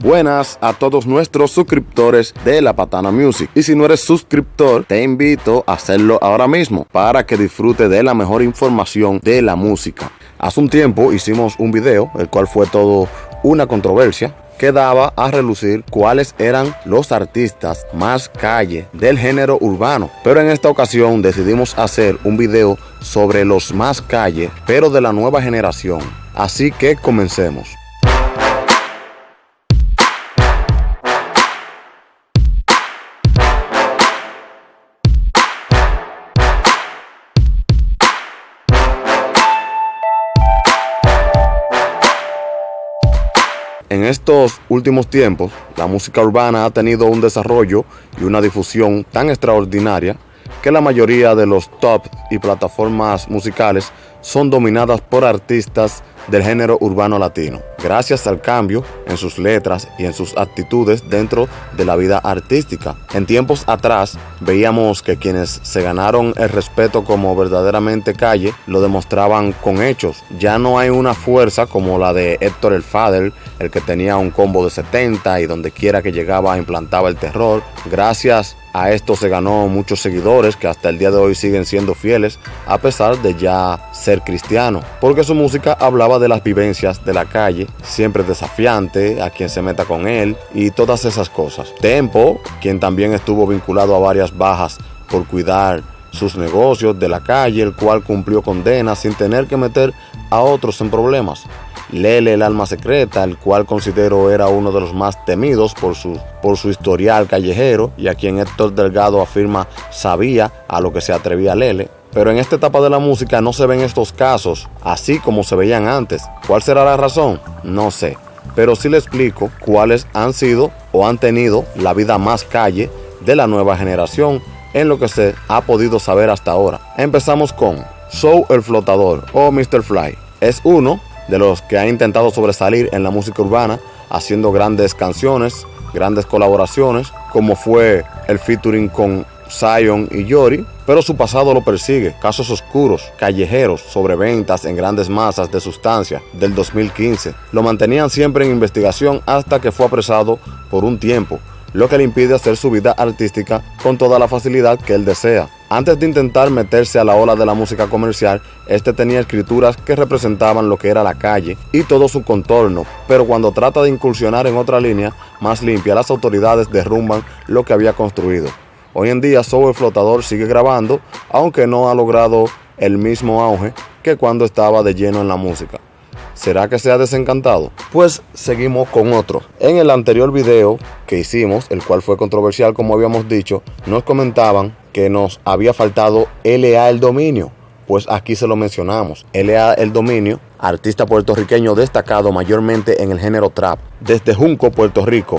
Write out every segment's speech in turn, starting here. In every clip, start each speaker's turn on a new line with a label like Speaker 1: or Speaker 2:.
Speaker 1: Buenas a todos nuestros suscriptores de La Patana Music. Y si no eres suscriptor, te invito a hacerlo ahora mismo para que disfrute de la mejor información de la música. Hace un tiempo hicimos un video, el cual fue todo una controversia, que daba a relucir cuáles eran los artistas más calle del género urbano. Pero en esta ocasión decidimos hacer un video sobre los más calle, pero de la nueva generación. Así que comencemos. En estos últimos tiempos, la música urbana ha tenido un desarrollo y una difusión tan extraordinaria que la mayoría de los top y plataformas musicales son dominadas por artistas del género urbano latino, gracias al cambio en sus letras y en sus actitudes dentro de la vida artística. En tiempos atrás veíamos que quienes se ganaron el respeto como verdaderamente calle lo demostraban con hechos. Ya no hay una fuerza como la de Héctor el Father, el que tenía un combo de 70 y donde quiera que llegaba implantaba el terror. Gracias a esto se ganó muchos seguidores que hasta el día de hoy siguen siendo fieles a pesar de ya ser cristiano, porque su música hablaba de las vivencias de la calle, siempre desafiante a quien se meta con él y todas esas cosas. Tempo, quien también estuvo vinculado a varias bajas por cuidar sus negocios de la calle, el cual cumplió condena sin tener que meter a otros en problemas. Lele, el alma secreta, el cual considero era uno de los más temidos por su historial callejero y a quien Héctor Delgado afirma sabía a lo que se atrevía Lele. Pero en esta etapa de la música no se ven estos casos así como se veían antes. ¿Cuál será la razón? No sé, pero sí le explico cuáles han sido o han tenido la vida más calle de la nueva generación en lo que se ha podido saber hasta ahora. Empezamos con Zoe el Flotador o Mr. Fly. Es uno de los que ha intentado sobresalir en la música urbana, haciendo grandes canciones, grandes colaboraciones, como fue el featuring con Zion y Yori, pero su pasado lo persigue. Casos oscuros, callejeros, sobreventas en grandes masas de sustancias del 2015. Lo mantenían siempre en investigación hasta que fue apresado por un tiempo, lo que le impide hacer su vida artística con toda la facilidad que él desea. Antes de intentar meterse a la ola de la música comercial, este tenía escrituras que representaban lo que era la calle y todo su contorno, pero cuando trata de incursionar en otra línea más limpia, las autoridades derrumban lo que había construido. Hoy en día Zoe el Flotador sigue grabando, aunque no ha logrado el mismo auge que cuando estaba de lleno en la música. ¿Será que se ha desencantado? Pues seguimos con otro. En el anterior video que hicimos, el cual fue controversial como habíamos dicho, nos comentaban que nos había faltado L.A. el Dominio. Pues aquí se lo mencionamos. L.A. el Dominio, artista puertorriqueño destacado mayormente en el género trap, desde Junco, Puerto Rico,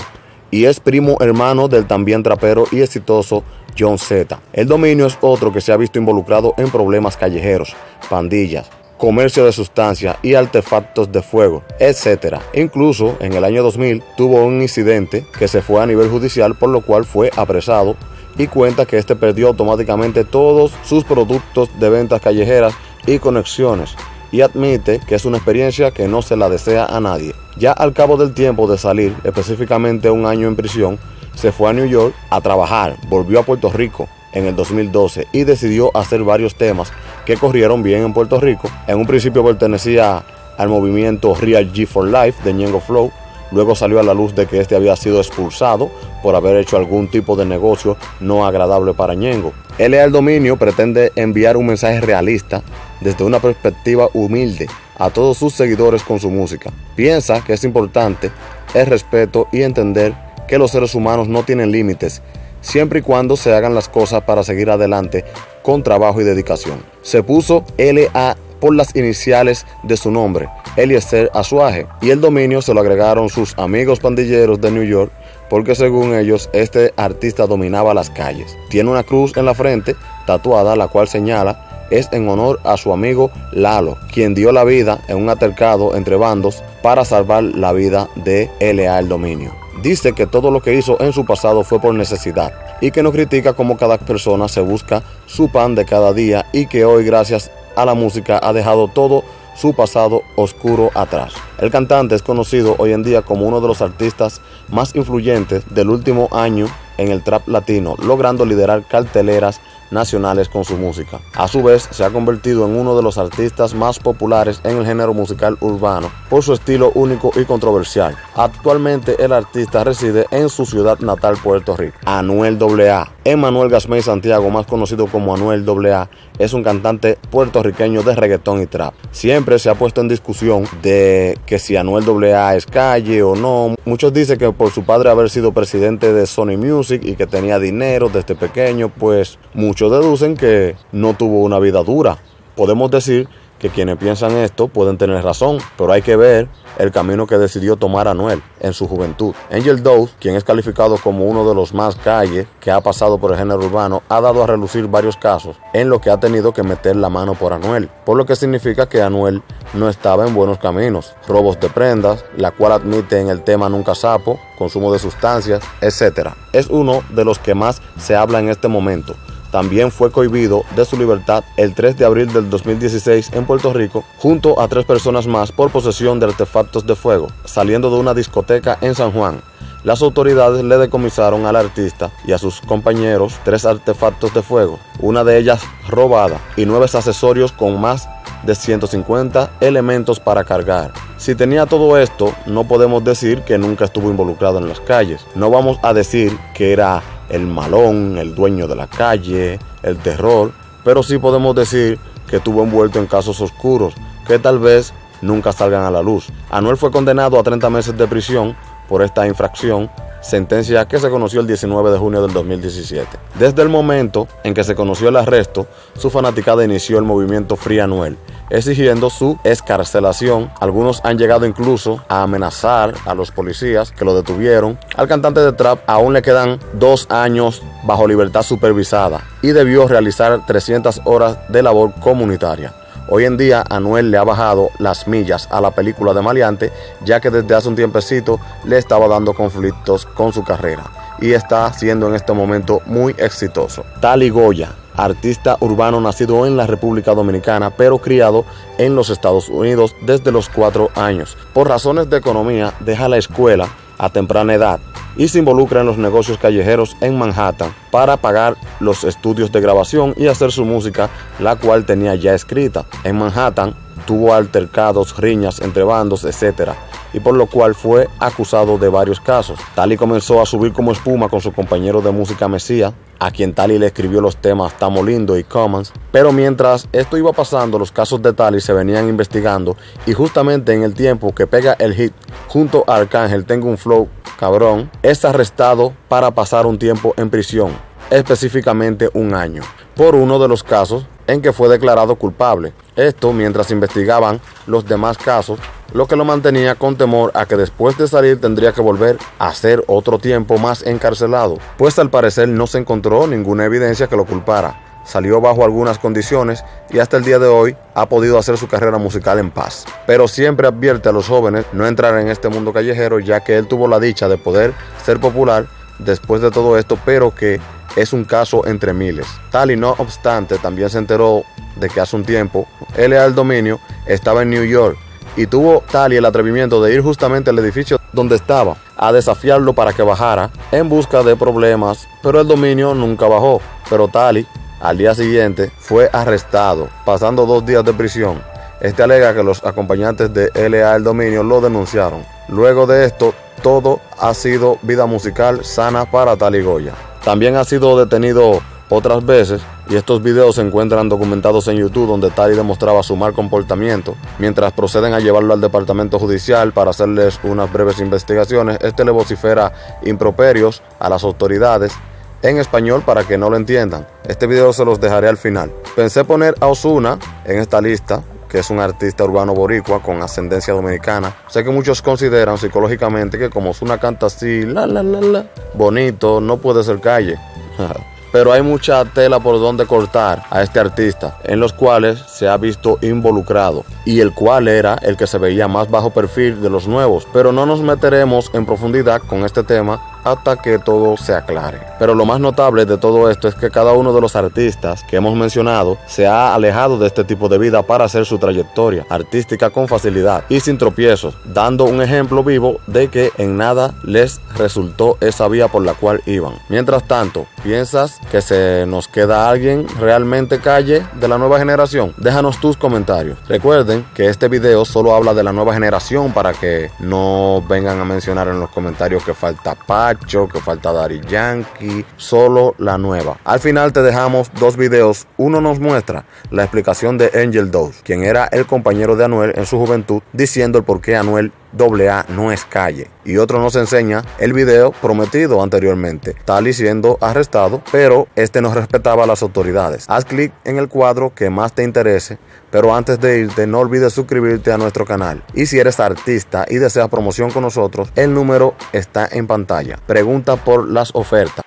Speaker 1: y es primo hermano del también trapero y exitoso John Z. El Dominio es otro que se ha visto involucrado en problemas callejeros, pandillas, comercio de sustancias y artefactos de fuego, etc. Incluso en el año 2000 tuvo un incidente que se fue a nivel judicial, por lo cual fue apresado y cuenta que este perdió automáticamente todos sus productos de ventas callejeras y conexiones, y admite que es una experiencia que no se la desea a nadie. Ya al cabo del tiempo de salir, específicamente un año en prisión, se fue a New York a trabajar, volvió a Puerto Rico en el 2012 y decidió hacer varios temas que corrieron bien en Puerto Rico. En un principio pertenecía al movimiento Real G for Life de Ñengo Flow. Luego salió a la luz de que este había sido expulsado por haber hecho algún tipo de negocio no agradable para Ñengo. L.A. el Dominio pretende enviar un mensaje realista desde una perspectiva humilde a todos sus seguidores con su música. Piensa que es importante el respeto y entender que los seres humanos no tienen límites, siempre y cuando se hagan las cosas para seguir adelante con trabajo y dedicación. Se puso L.A. por las iniciales de su nombre, Eliezer Azuaje, y el dominio se lo agregaron sus amigos pandilleros de New York, porque según ellos este artista dominaba las calles. Tiene una cruz en la frente tatuada, la cual señala es en honor a su amigo Lalo, quien dio la vida en un altercado entre bandos para salvar la vida de L.A. el Dominio. Dice que todo lo que hizo en su pasado fue por necesidad y que no critica cómo cada persona se busca su pan de cada día y que hoy, gracias a la música, ha dejado todo su pasado oscuro atrás. El cantante es conocido hoy en día como uno de los artistas más influyentes del último año en el trap latino, logrando liderar carteleras nacionales con su música. A su vez, se ha convertido en uno de los artistas más populares en el género musical urbano por su estilo único y controversial. Actualmente, el artista reside en su ciudad natal, Puerto Rico. Anuel AA. Emmanuel Gasmey Santiago, más conocido como Anuel AA, es un cantante puertorriqueño de reggaetón y trap. Siempre se ha puesto en discusión de que si Anuel AA es calle o no. Muchos dicen que por su padre haber sido presidente de Sony Music y que tenía dinero desde pequeño, pues muchos deducen que no tuvo una vida dura. Podemos decir que quienes piensan esto pueden tener razón, pero hay que ver el camino que decidió tomar Anuel en su juventud. Angel Dove, quien es calificado como uno de los más calle que ha pasado por el género urbano, ha dado a relucir varios casos en los que ha tenido que meter la mano por Anuel, por lo que significa que Anuel no estaba en buenos caminos. Robos de prendas, la cual admite en el tema Nunca Sapo, consumo de sustancias, etc. Es uno de los que más se habla en este momento. También fue cohibido de su libertad el 3 de abril del 2016 en Puerto Rico, junto a 3 personas más por posesión de artefactos de fuego, saliendo de una discoteca en San Juan. Las autoridades le decomisaron al artista y a sus compañeros 3 artefactos de fuego, una de ellas robada, y 9 accesorios con más de 150 elementos para cargar. Si tenía todo esto, no podemos decir que nunca estuvo involucrado en las calles. No vamos a decir que era el malón, el dueño de la calle, el terror, pero sí podemos decir que estuvo envuelto en casos oscuros que tal vez nunca salgan a la luz. Anuel fue condenado a 30 meses de prisión por esta infracción, sentencia que se conoció el 19 de junio del 2017. Desde el momento en que se conoció el arresto, su fanaticada inició el movimiento Free Anuel, exigiendo su excarcelación. Algunos han llegado incluso a amenazar a los policías que lo detuvieron. Al cantante de trap aún le quedan 2 años bajo libertad supervisada y debió realizar 300 horas de labor comunitaria. Hoy en día Anuel le ha bajado las millas a la película de Maleante, ya que desde hace un tiempecito le estaba dando conflictos con su carrera y está siendo en este momento muy exitoso. Tali Goya, artista urbano nacido en la República Dominicana pero criado en los Estados Unidos desde los 4 años. Por razones de economía deja la escuela a temprana edad y se involucra en los negocios callejeros en Manhattan para pagar los estudios de grabación y hacer su música, la cual tenía ya escrita. En Manhattan tuvo altercados, riñas entre bandos, etc., y por lo cual fue acusado de varios casos. Tali comenzó a subir como espuma con su compañero de música Mesías, a quien Tali le escribió los temas Tamo Lindo y Commons. Pero mientras esto iba pasando, los casos de Tali se venían investigando, y justamente en el tiempo que pega el hit junto a Arcángel, Tengo un Flow Cabrón, es arrestado para pasar un tiempo en prisión, específicamente 1 año, por uno de los casos en que fue declarado culpable. Esto mientras investigaban los demás casos, lo que lo mantenía con temor a que después de salir tendría que volver a hacer otro tiempo más encarcelado, pues al parecer no se encontró ninguna evidencia que lo culpara. Salió bajo algunas condiciones y hasta el día de hoy ha podido hacer su carrera musical en paz. Pero siempre advierte a los jóvenes no entrar en este mundo callejero, ya que él tuvo la dicha de poder ser popular después de todo esto, pero que es un caso entre miles. Tali, no obstante, también se enteró de que hace un tiempo LA El Dominio estaba en New York y tuvo Tali el atrevimiento de ir justamente al edificio donde estaba a desafiarlo para que bajara en busca de problemas, pero El Dominio nunca bajó. Pero Tali al día siguiente fue arrestado, pasando 2 días de prisión. Este alega que los acompañantes de LA El Dominio lo denunciaron. Luego de esto, todo ha sido vida musical sana para Tali Goya. También ha sido detenido otras veces y estos videos se encuentran documentados en YouTube, donde Tali demostraba su mal comportamiento. Mientras proceden a llevarlo al departamento judicial para hacerles unas breves investigaciones, le vocifera improperios a las autoridades en español para que no lo entiendan. Este video se los dejaré al final. Pensé poner a Ozuna en esta lista, que es un artista urbano boricua con ascendencia dominicana. Sé que muchos consideran psicológicamente que como Ozuna canta así, bonito, no puede ser calle. Pero hay mucha tela por donde cortar a este artista, en los cuales se ha visto involucrado, y el cual era el que se veía más bajo perfil de los nuevos. Pero no nos meteremos en profundidad con este tema, hasta que todo se aclare. Pero lo más notable de todo esto es que cada uno de los artistas que hemos mencionado se ha alejado de este tipo de vida para hacer su trayectoria artística con facilidad y sin tropiezos, dando un ejemplo vivo de que en nada les resultó esa vía por la cual iban. Mientras tanto, ¿piensas que se nos queda alguien realmente calle de la nueva generación? Déjanos tus comentarios. Recuerden que este video solo habla de la nueva generación para que no vengan a mencionar en los comentarios que falta Pacho, que falta Daddy Yankee, solo la nueva. Al final te dejamos dos videos. Uno nos muestra la explicación de Angel Dose, quien era el compañero de Anuel en su juventud, diciendo el por qué Anuel AA no es calle, y otro nos enseña el video prometido anteriormente, Tali siendo arrestado, pero este no respetaba a las autoridades. Haz clic en el cuadro que más te interese, pero antes de irte no olvides suscribirte a nuestro canal, y si eres artista y deseas promoción con nosotros, el número está en pantalla. Pregunta por las ofertas.